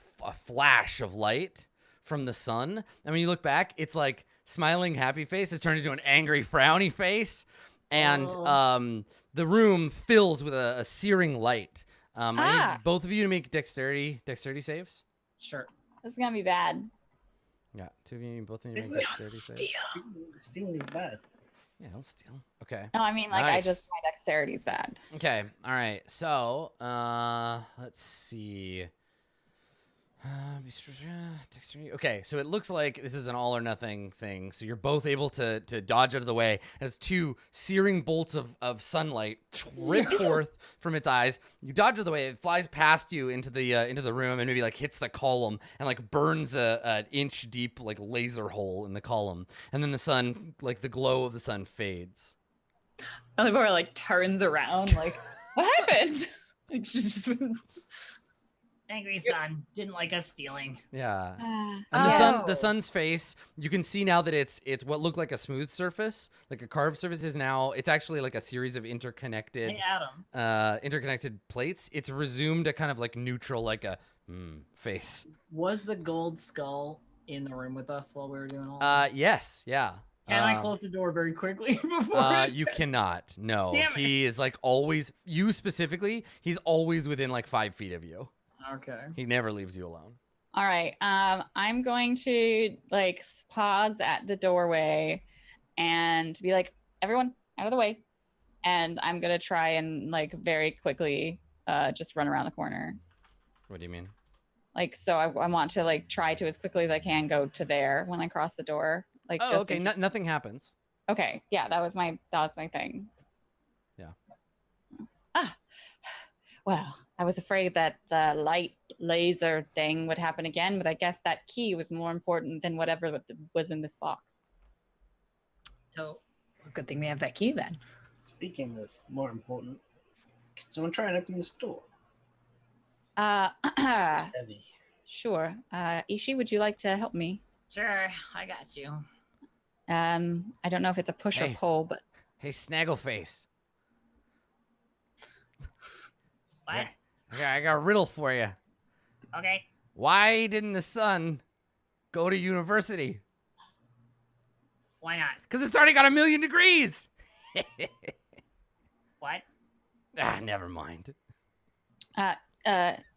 flash of light from the sun. And when you look back, it's like smiling, happy face has turned into an angry, frowny face. And Oh. the room fills with a searing light. I Ah. need both of you to make dexterity saves. Sure. This is gonna be bad. Yeah, both of you make dexterity saves. Steal. Stealing is bad. Yeah, don't steal. Okay. No, I mean like Nice. my dexterity's bad. Okay. All right. So, let's see. Dexterity. Okay, so it looks like this is an all or nothing thing. So you're both able to dodge out of the way as two searing bolts of sunlight rip forth from its eyes. You dodge out of the way. It flies past you into the room and maybe like hits the column and like burns an inch deep like laser hole in the column. And then the sun, like the glow of the sun, fades. Elibora like turns around, like, what happened? Like she's just Angry sun didn't like us stealing. Yeah. Ah. And the Oh. sun's face, you can see now that it's what looked like a smooth surface, like a carved surface is now, it's actually like a series of interconnected Hey, Adam. interconnected plates. It's resumed a kind of like neutral, like a face. Was the gold skull in the room with us while we were doing all this? Yes, yeah. Can I close the door very quickly before You cannot. No. Damn it. He is like always, you specifically, he's always within like 5 feet of you. Okay. He never leaves you alone. All right. I'm going to like pause at the doorway and be like, everyone out of the way. And I'm gonna try and like very quickly just run around the corner. What do you mean? Like, so I want to like try to as quickly as I can go to there when I cross the door. Like, Oh, just okay. Nothing happens. okay. Yeah, that was my thing. Yeah. Well, I was afraid that the light laser thing would happen again, but I guess that key was more important than whatever was in this box. So good thing we have that key then. Speaking of more important, can someone try and open this door? It's Heavy. sure. Ishi, would you like to help me? sure, I got you. I don't know if it's a push or Hey. pull, but Hey, Snaggleface. What? I got a riddle for you. Okay. Why didn't the sun go to university? Why not? Because it's already got 1,000,000 degrees. What? Never mind.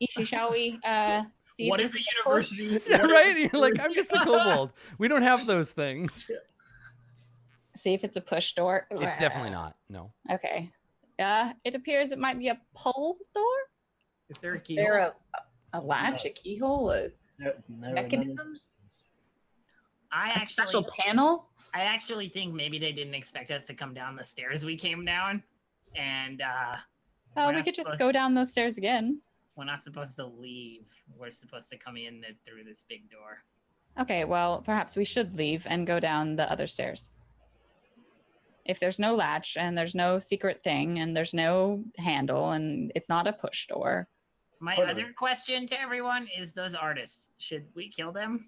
Ishi, shall we see What if is it's a a push? university? Yeah, What is right? a You're like, I'm just a kobold. We don't have those things. See if it's a push door. It's definitely not. No. Okay. It appears it might be a pull door. Is there a Is key? there a latch, a keyhole, a No, mechanisms? I a special actually, panel? I actually think maybe they didn't expect us to come down the stairs we came down, and Oh, We're we not could just supposed- go down those stairs again. we're not supposed to leave. We're supposed to come in through this big door. Okay, well, perhaps we should leave and go down the other stairs. If there's no latch and there's no secret thing and there's no handle and it's not a push door, My Totally. other question to everyone is: those artists, should we kill them?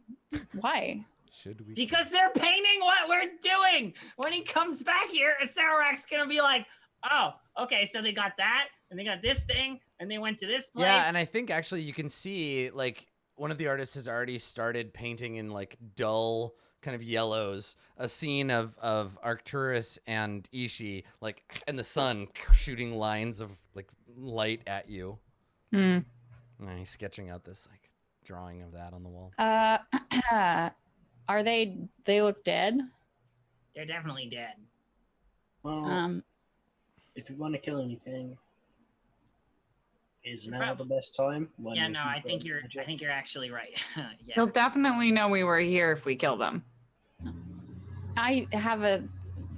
why? Should we? Because they're painting what we're doing. When he comes back here, Sarawak's gonna be like, "Oh, okay, so they got that, and they got this thing, and they went to this place." Yeah, and I think actually you can see like one of the artists has already started painting in like dull kind of yellows a scene of Arcturus and Ishi like in the sun shooting lines of like light at you. And he's sketching out this like drawing of that on the wall. Are they look dead? They're definitely dead. Well, if you want to kill anything, is now the best time? Yeah, no, I think you're actually right. Yeah. He'll definitely know we were here if we kill them. I have a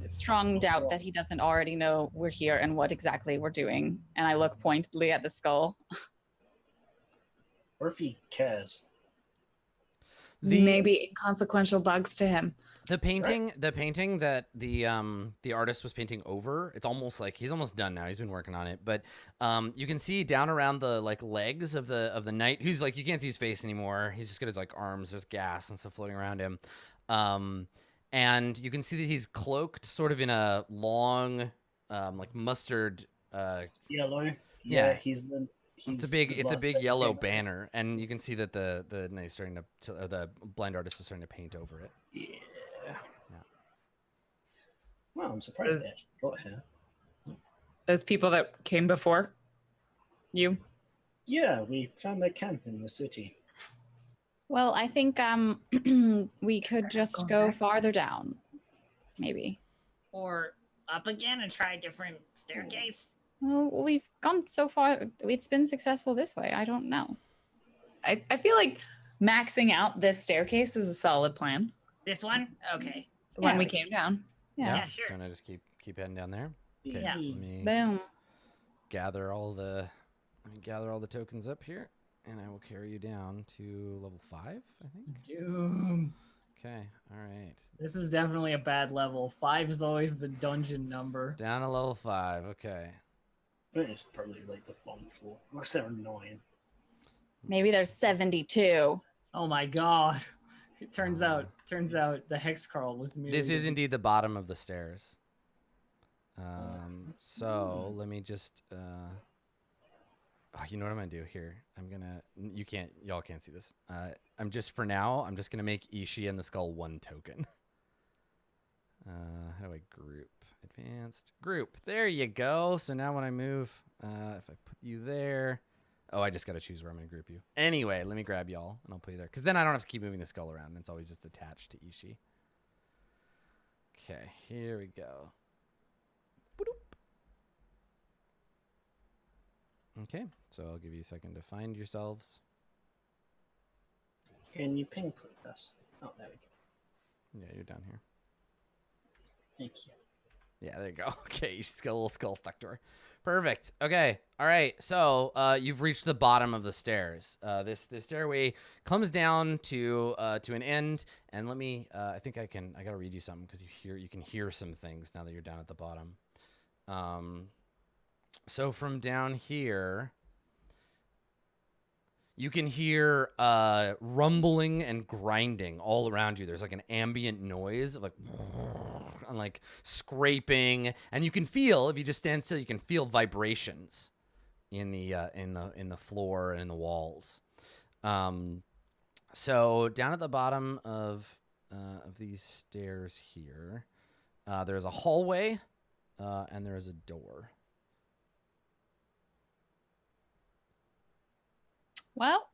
strong doubt that he doesn't already know we're here and what exactly we're doing. And I look pointedly at the skull. Or if he cares. Maybe inconsequential bugs to him. The painting that the artist was painting over, it's almost like he's almost done now. He's been working on it, but you can see down around the like legs of the knight, who's like, you can't see his face anymore. He's just got his like arms, there's gas and stuff floating around him, and you can see that he's cloaked sort of in a long like mustard yellow. Yeah, it's a big yellow banner, and you can see that the knight's starting to the blind artist is starting to paint over it. Yeah. Well, I'm surprised they actually got here. Those people that came before you? Yeah, we found their camp in the city. Well, I think we could just go farther down, maybe. Or up again and try a different staircase. Well, we've gone so far. It's been successful this way. I don't know. I feel like maxing out this staircase is a solid plan. This one? Okay. The one we came down. Yeah, sure. So I just keep heading down there. Okay. Yeah. Let me Boom. gather all the tokens up here, and I will carry you down to level 5, I think. Doom. Okay. All right. This is definitely a bad level. 5 is always the dungeon number. Down to level 5. Okay. It's probably like the bomb floor. Unless they're 9. Maybe there's 72. Oh my god. It turns out the Hexcarl was muted. This is indeed the bottom of the stairs. So let me just you know what I'm gonna do here? Y'all can't see this. I'm just gonna make Ishi and the skull 1 token. How do I group? Advanced group. There you go. So now when I move, if I put you there, I just gotta choose where I'm gonna group you. Anyway, let me grab y'all and I'll put you there, because then I don't have to keep moving the skull around. It's always just attached to Ishi. Okay, here we go. Boop. Okay, so I'll give you a second to find yourselves. Can you ping put us? Oh, there we go. Yeah, you're down here. Thank you. Yeah, there you go. Okay, she's got a little skull stuck to her. Perfect. Okay. All right. So you've reached the bottom of the stairs. This stairway comes down to an end. And let me. I think I gotta read you something, because you can hear some things now that you're down at the bottom. So from down here, you can hear rumbling and grinding all around you. There's like an ambient noise of like scraping, and you can feel, if you just stand still, you can feel vibrations in the floor and in the walls. So down at the bottom of these stairs here, there's a hallway, and there is a door. Well,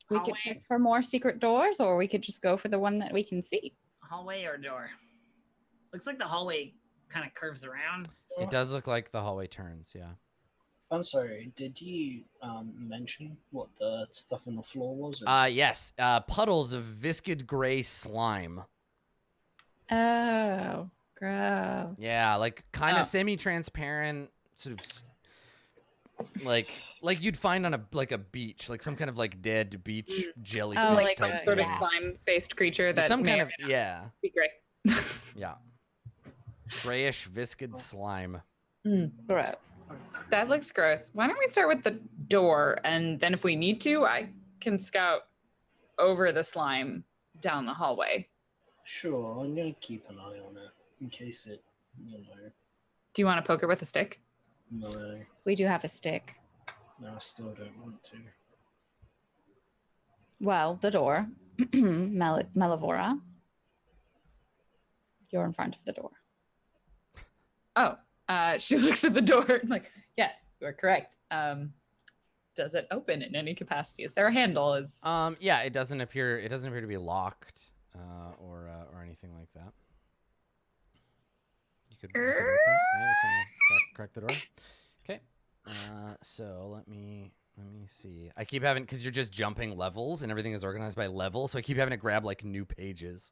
we could check for more secret doors, or we could just go for the one that we can see. Hallway or door? Looks like the hallway kind of curves around. It does look like the hallway turns, yeah. I'm sorry, did you mention what the stuff on the floor was? Yes, puddles of viscid gray slime. Oh, gross. Yeah, like kind of semi-transparent, sort of like you'd find on a beach, like some kind of like dead beach jellyfish. Oh, Like some type sort thing. of slime-based creature that Some may kind or of may not yeah, be gray. yeah, grayish viscid slime. Gross. That looks gross. Why don't we start with the door, and then if we need to, I can scout over the slime down the hallway. Sure, I'm gonna keep an eye on it in case it, Do you want to poke it with a stick? No, We do have a stick. no, I still don't want to. Well, the door. Melavora. You're in front of the door. Oh, she looks at the door and like, yes, you are correct. Does it open in any capacity? Is there a handle? Yeah, it doesn't appear to be locked. or anything like that. You could open it. Yeah, so crack the door. Okay. So let me see. I keep having, because you're just jumping levels and everything is organized by level, so I keep having to grab like new pages.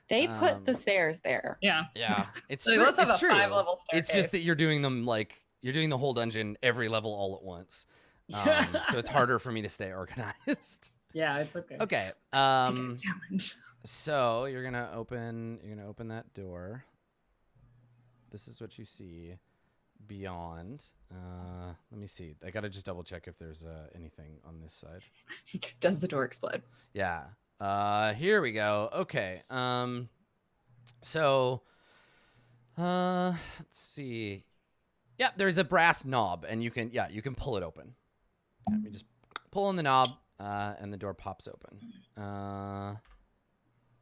They put the stairs there. Yeah. Yeah, it's So true. let's have It's a true. 5-level staircase. It's just that you're doing them like you're doing the whole dungeon every level all at once. So it's harder for me to stay organized. Yeah, it's okay. Okay. Challenge. So you're gonna open that door. This is what you see beyond. Let me see. I gotta just double check if there's anything on this side. Does the door explode? Yeah. Here we go. Okay. So let's see. Yeah, there's a brass knob and you can pull it open. Let me just pull on the knob and the door pops open.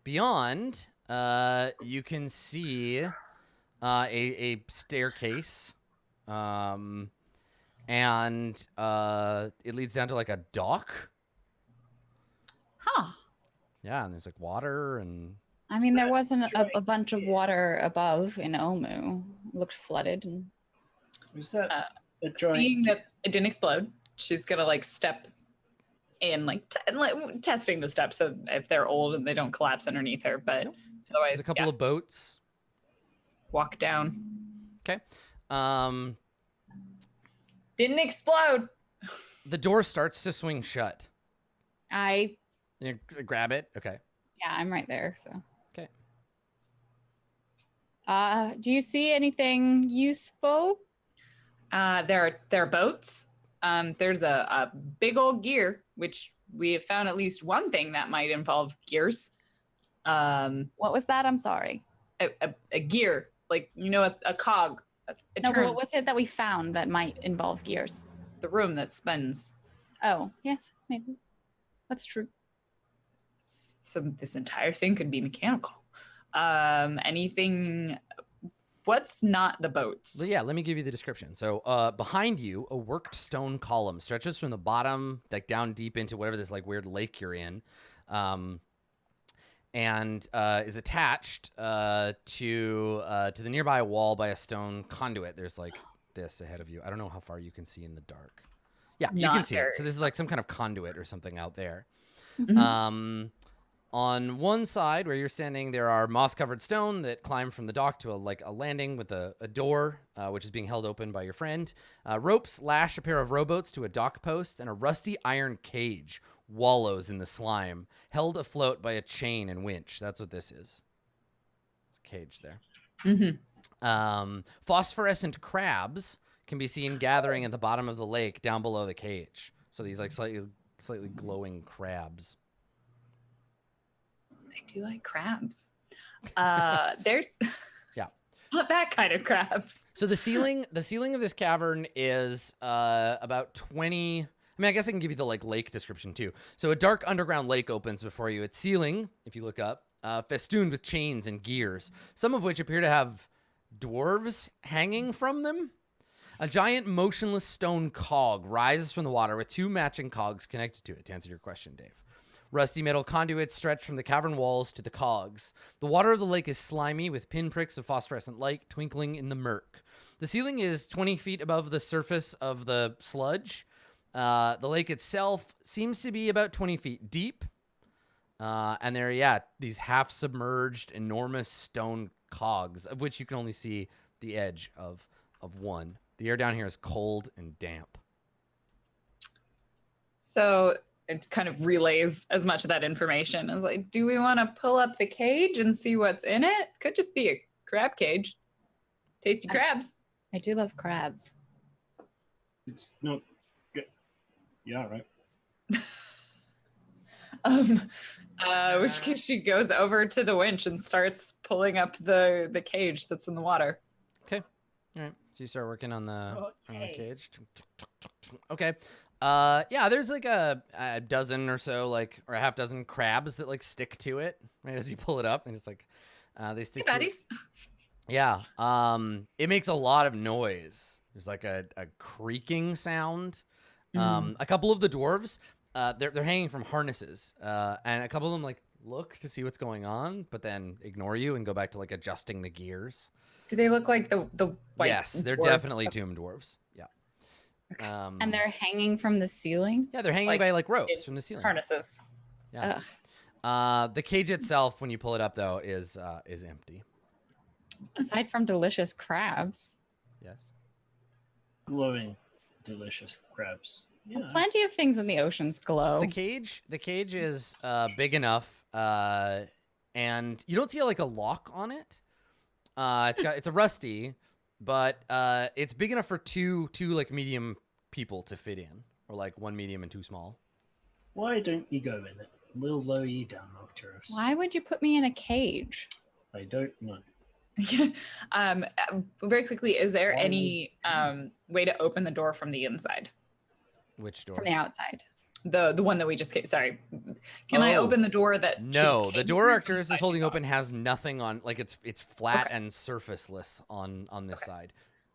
Beyond, you can see a staircase. And it leads down to like a dock. Huh. Yeah, and there's like water and I mean, there wasn't a bunch of water above in Omu. It looked flooded. And Was that a giant? Seeing that it didn't explode, she's gonna like step in, like testing the steps so if they're old and they don't collapse underneath her. But otherwise, there's a couple of boats. walk down. Okay. Didn't explode. The door starts to swing shut. You grab it. Okay. Yeah, I'm right there. So. Okay. Do you see anything useful? There are boats. There's a big old gear, which we have found at least one thing that might involve gears. What was that? I'm sorry. A gear, like a cog. No, but what was it that we found that might involve gears? The room that spins. Oh, yes, maybe. That's true. This entire thing could be mechanical. Anything. What's not the boats? So yeah, let me give you the description. So behind you, a worked stone column stretches from the bottom, like down deep into whatever this like weird lake you're in, and is attached to the nearby wall by a stone conduit. There's like this ahead of you. I don't know how far you can see in the dark. Yeah, you can see it. So this is like some kind of conduit or something out there. Mm-hmm. On one side where you're standing, there are moss-covered stone that climb from the dock to a landing with a door, which is being held open by your friend. Ropes lash a pair of rowboats to a dock post, and a rusty iron cage wallows in the slime, held afloat by a chain and winch. That's what this is. It's a cage there. Mm-hmm. Phosphorescent crabs can be seen gathering at the bottom of the lake down below the cage. So these like slightly glowing crabs. I do like crabs. There's not that kind of crabs. So the ceiling of this cavern is about 20. I mean, I guess I can give you the lake description too. So a dark underground lake opens before you. Its ceiling, if you look up, festooned with chains and gears, some of which appear to have dwarves hanging from them. A giant motionless stone cog rises from the water with two matching cogs connected to it, to answer your question, Dave. Rusty metal conduits stretch from the cavern walls to the cogs. The water of the lake is slimy with pinpricks of phosphorescent light twinkling in the murk. The ceiling is 20 feet above the surface of the sludge. The lake itself seems to be about 20 feet deep. And there are, these half-submerged enormous stone cogs, of which you can only see the edge of one. The air down here is cold and damp. So it kind of relays as much of that information. I was like, do we want to pull up the cage and see what's in it? Could just be a crab cage. Tasty crabs. I do love crabs. It's not good. Yeah, right. Which case she goes over to the winch and starts pulling up the cage that's in the water. Okay. All right. So you start working on the cage. Okay. There's like a dozen or so, or a half dozen crabs that stick to it right as you pull it up, and it's like they stick to it. Yeah. It makes a lot of noise. There's like a creaking sound. A couple of the dwarves, they're hanging from harnesses, and a couple of them look to see what's going on, but then ignore you and go back to like adjusting the gears. Do they look like the white? Yes, they're dwarves? definitely tomb dwarves. Yeah. Okay. And they're hanging from the ceiling. Yeah, they're hanging like, by like ropes from the ceiling. Harnesses. Yeah. The cage itself, when you pull it up, though, is empty. Aside from delicious crabs, Yes. Glowing, delicious crabs. Yeah. plenty of things in the oceans glow. The cage is big enough, and you don't see like a lock on it. It's a rusty, but it's big enough for two like medium people to fit in, or like one medium and two small. Why don't you go in it? We'll lower you down, Nocturus. Why would you put me in a cage? I don't know. Very quickly, is there any way to open the door from the inside? Which door? From the outside. The one that we just came. Sorry, can I open the door that? she just No, the came door through Arcturus from is the holding side open has nothing on. Like it's flat Okay. and surfaceless on this side.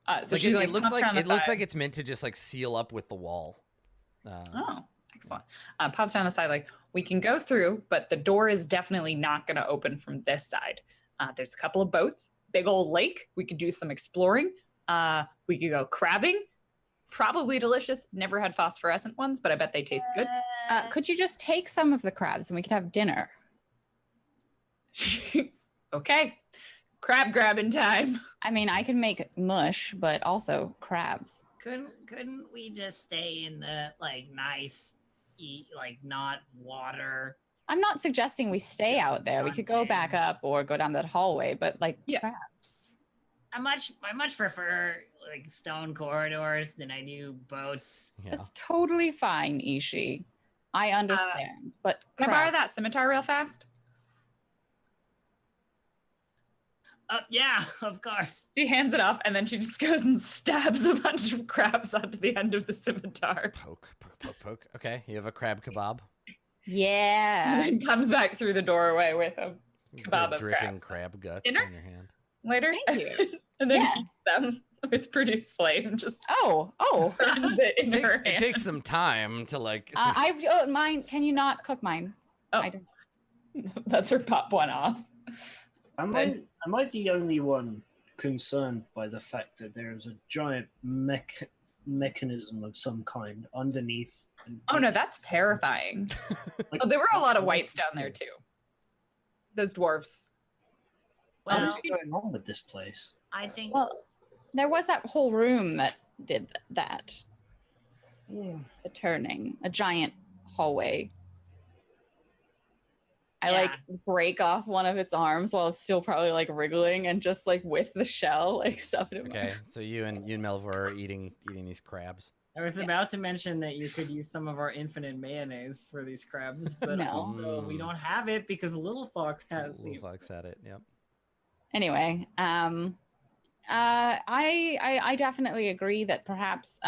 So Like, she it looks pops around the looks side. like it's meant to just like seal up with the wall. Oh, excellent. Pops down the side like, we can go through, but the door is definitely not going to open from this side. There's a couple of boats, big old lake. We could do some exploring. We could go crabbing. Probably delicious. Never had phosphorescent ones, but I bet they taste good. Could you just take some of the crabs and we could have dinner? Okay. Crab grabbing time. I mean, I can make mush, but also crabs. Couldn't we just stay in the like nice, like not water? I'm not suggesting we stay out there. We could go back up or go down that hallway, but like Yeah. crabs. I much prefer like stone corridors than I do boats. Yeah. That's totally fine, Ishi. I understand, but Can I borrow crab- that scimitar real fast? Yeah, of course. She hands it off, and then she just goes and stabs a bunch of crabs onto the end of the scimitar. Poke. Okay, you have a crab kebab. Yeah. And then comes back through the doorway with a kebab of dripping crabs. crab guts Dinner? in your hand. Later. Thank you. And then Yes. heats them with produce flame. Just Oh. burns it in her hand. It takes some time to like. Mine. Can you not cook mine? Oh. I don't. Lets her pop one off. Am I the only one concerned by the fact that there is a giant mechanism of some kind underneath? Oh no, that's terrifying. Like, Oh, there were a lot of whites down there too. Those dwarves. what Well, is going on with this place? I think Well, there was that whole room that did that. Hmm. The turning, a giant hallway. I Yeah. like break off one of its arms while it's still probably like wriggling and just like with the shell like stuff it in my Okay, so you and Melvor are eating these crabs. I was about to mention that you could use some of our infinite mayonnaise for these crabs, but No. also we don't have it because Little Fox has Little the. Fox had it. Yep. Anyway, I definitely agree that perhaps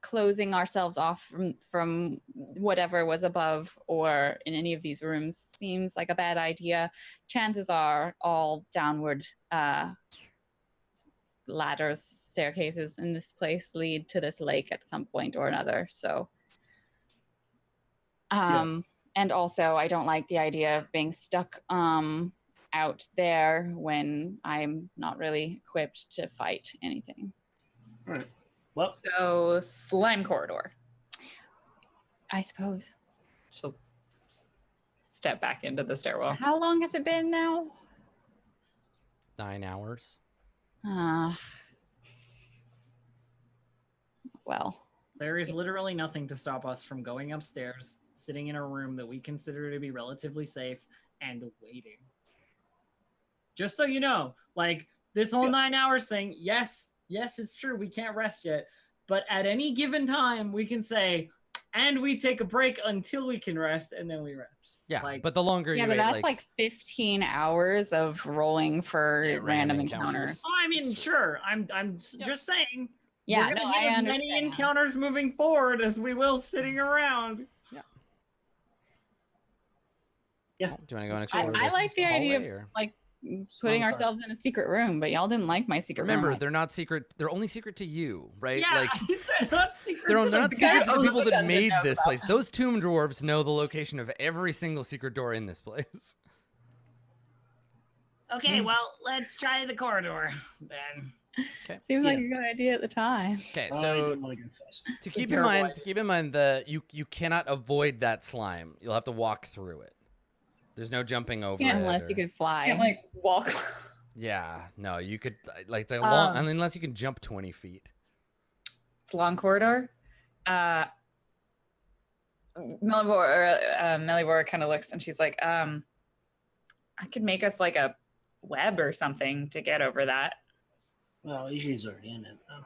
closing ourselves off from whatever was above or in any of these rooms seems like a bad idea. Chances are all downward ladders, staircases in this place lead to this lake at some point or another. So, and also I don't like the idea of being stuck out there when I'm not really equipped to fight anything. All right. Well, So slime corridor. I suppose. She'll step back into the stairwell. How long has it been now? 9 hours. Well, There is literally nothing to stop us from going upstairs, sitting in a room that we consider to be relatively safe, and waiting. Just so you know, like this whole 9 hours thing, yes, it's true, we can't rest yet. But at any given time, we can say, and we take a break until we can rest, and then we rest. Yeah, Like- but the longer yeah, you but wait, that's like 15 hours of rolling for Yeah, random random encounters. Oh, I mean, sure. I'm Yeah. just saying. Yeah, we're no, gonna get I as understand. many encounters moving forward as we will sitting around. yeah. do you want to go and I explore this like the idea hallway, of, or- like putting Okay. ourselves in a secret room, but y'all didn't like my secret Remember, room. they're not secret. They're only secret to you, right? Yeah, Like they're not secret. they're to not the secret to the owns people the that dungeon made knows this about place. Those tomb dwarves know the location of every single secret door in this place. Okay, well, let's try the corridor then. Seems like Yeah. a good idea at the time. Okay, I so don't want to go first. to It's a keep in terrible mind, idea. you cannot avoid that slime. You'll have to walk through it. There's no jumping over Yeah, it. unless you or- could fly. Can't like walk. Yeah, no, you could like it's a long Um, unless you can jump 20 feet. It's a long corridor. Melivora kind of looks and she's like, I could make us like a web or something to get over that. Well, Ishi's already in it. Oh.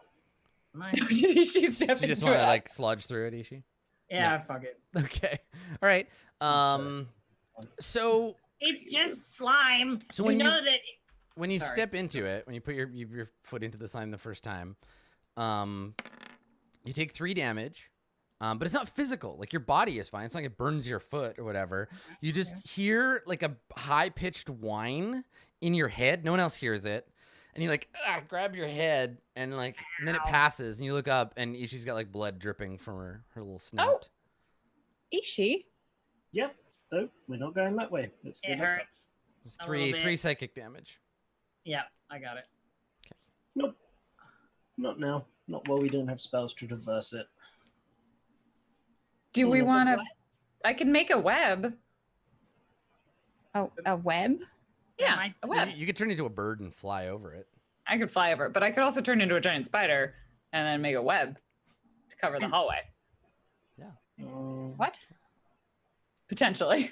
She stepped You just into want to it. like sludge through it, Ishi. Yeah, fuck it. Okay, all right. So It's just slime. So you when you- know that. when you Sorry. step into it, when you put your foot into the slime the first time, you take 3 damage. But it's not physical. Like your body is fine. It's not like it burns your foot or whatever. You just hear like a high-pitched whine in your head. No one else hears it. And you like grab your head and then it passes and you look up and Ishi's got like blood dripping from her little snout. Ishi? Yep. No, we're not going that way. Let's It go back up. hurts. It's A three little bit. psychic damage. Yeah, I got it. Nope. Not now. Not while we don't have spells to reverse it. Do we What? want to? I can make a web. Oh, a web? Yeah, Mine- a web. You could turn into a bird and fly over it. I could fly over it, but I could also turn into a giant spider and then make a web to cover the hallway. What? Potentially.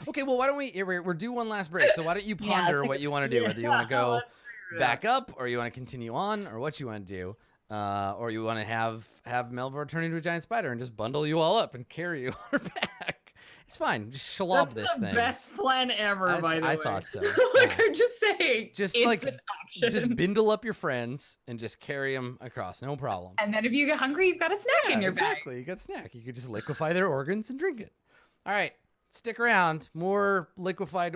Okay, well, why don't we're due one last break. So why don't you Yeah, ponder let's what you want to do? Whether you want to Yeah, go let's figure it back up or you want to continue on or what you want to do. Or you want to have Melvor turn into a giant spider and just bundle you all up and carry you on her back. It's fine. Just shalob That's this the thing. best plan ever, by the way. I thought so. Like Yeah. I'm just saying. Just it's like an option. just bindle up your friends and just carry them across. No problem. and then if you get hungry, you've got a snack in your bag. exactly. You got snack. You could just liquefy their organs and drink it. All right. Stick around. More liquefied